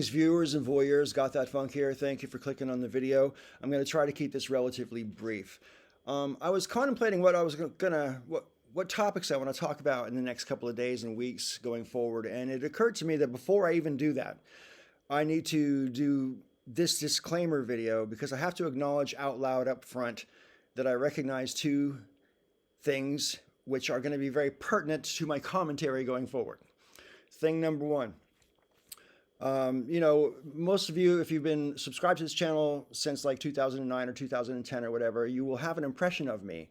Viewers and voyeurs, Got That Funk here. Thank you for clicking on the video. I'm going to try to keep this relatively brief. I was contemplating what I was what topics I want to talk about in the next couple of days and weeks going forward, and it occurred to me that before I even do that, I need to do this disclaimer video because I have to acknowledge out loud up front that I recognize two things which are going to be very pertinent to my commentary going forward. Thing number one. Most of you, if you've been subscribed to this channel since like 2009 or 2010 or whatever, you will have an impression of me,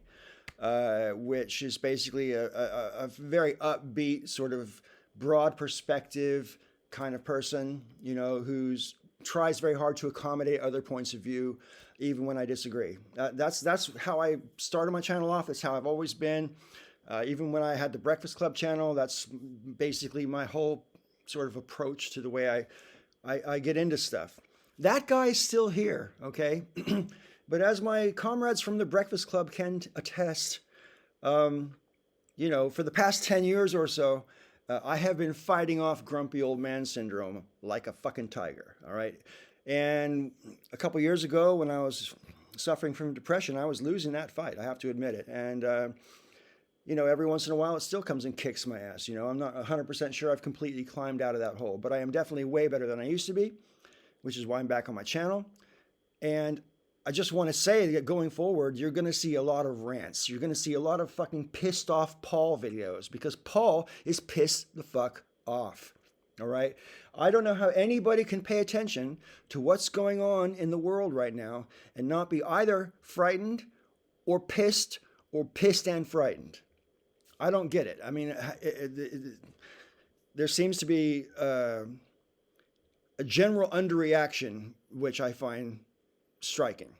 which is basically a very upbeat, sort of broad perspective kind of person, who's tries very hard to accommodate other points of view, even when I disagree. That's how I started my channel off. That's how I've always been. Even when I had the Breakfast Club channel, that's basically my whole sort of approach to the way I get into stuff. That guy's still here, okay? But as my comrades from the Breakfast Club can attest, for the past 10 years or so, I have been fighting off grumpy old man syndrome like a fucking tiger, all right? And a couple years ago when I was suffering from depression, I was losing that fight, I have to admit it. And every once in a while, it still comes and kicks my ass. I'm not 100% sure I've completely climbed out of that hole, but I am definitely way better than I used to be, which is why I'm back on my channel. And I just want to say that going forward, you're going to see a lot of rants. You're going to see a lot of fucking pissed off Paul videos because Paul is pissed the fuck off. All right. I don't know how anybody can pay attention to what's going on in the world right now and not be either frightened or pissed and frightened. I don't get it. I mean, there seems to be a general underreaction, which I find striking.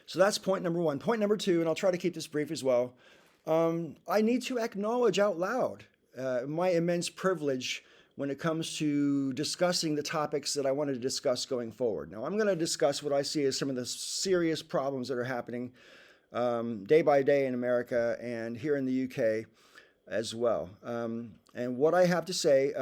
So that's point number one. Point number two, and I'll try to keep this brief as well. I need to acknowledge out loud my immense privilege when it comes to discussing the topics that I wanted to discuss going forward. Now, I'm going to discuss what I see as some of the serious problems that are happening day by day in America and here in the UK as well. And what I have to say,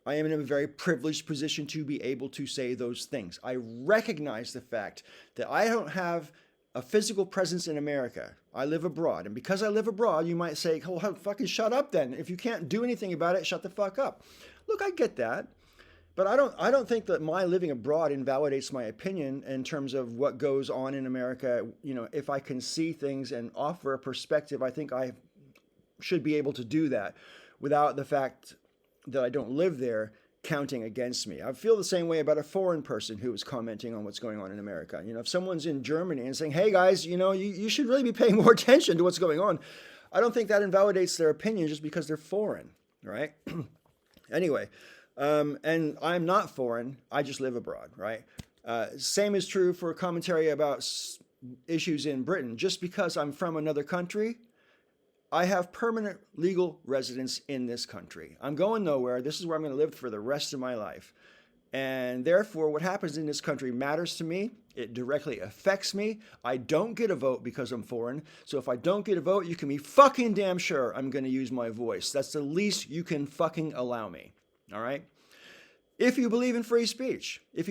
I am in a very privileged position to be able to say those things. I recognize the fact that I don't have a physical presence in America. I live abroad. And because I live abroad, you might say, oh, fucking shut up then. If you can't do anything about it, shut the fuck up. Look, I get that. But I don't think that my living abroad invalidates my opinion in terms of what goes on in America. If I can see things and offer a perspective, I think I should be able to do that without the fact that I don't live there counting against me. I feel the same way about a foreign person who is commenting on what's going on in America. If someone's in Germany and saying, hey guys, you should really be paying more attention to what's going on, I don't think that invalidates their opinion just because they're foreign, right? Anyway. And I'm not foreign, I just live abroad, right? Same is true for commentary about issues in Britain. Just because I'm from another country, I have permanent legal residence in this country. I'm going nowhere. This is where I'm going to live for the rest of my life. And therefore, what happens in this country matters to me. It directly affects me. I don't get a vote because I'm foreign. So if I don't get a vote, you can be fucking damn sure I'm going to use my voice. That's the least you can fucking allow me. All right. If you believe in free speech, you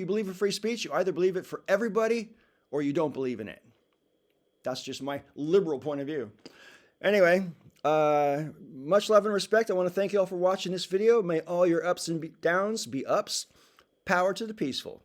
either believe it for everybody or you don't believe in it. That's just my liberal point of view. Anyway, much love and respect. I want to thank you all for watching this video. May all your ups and downs be ups. Power to the peaceful.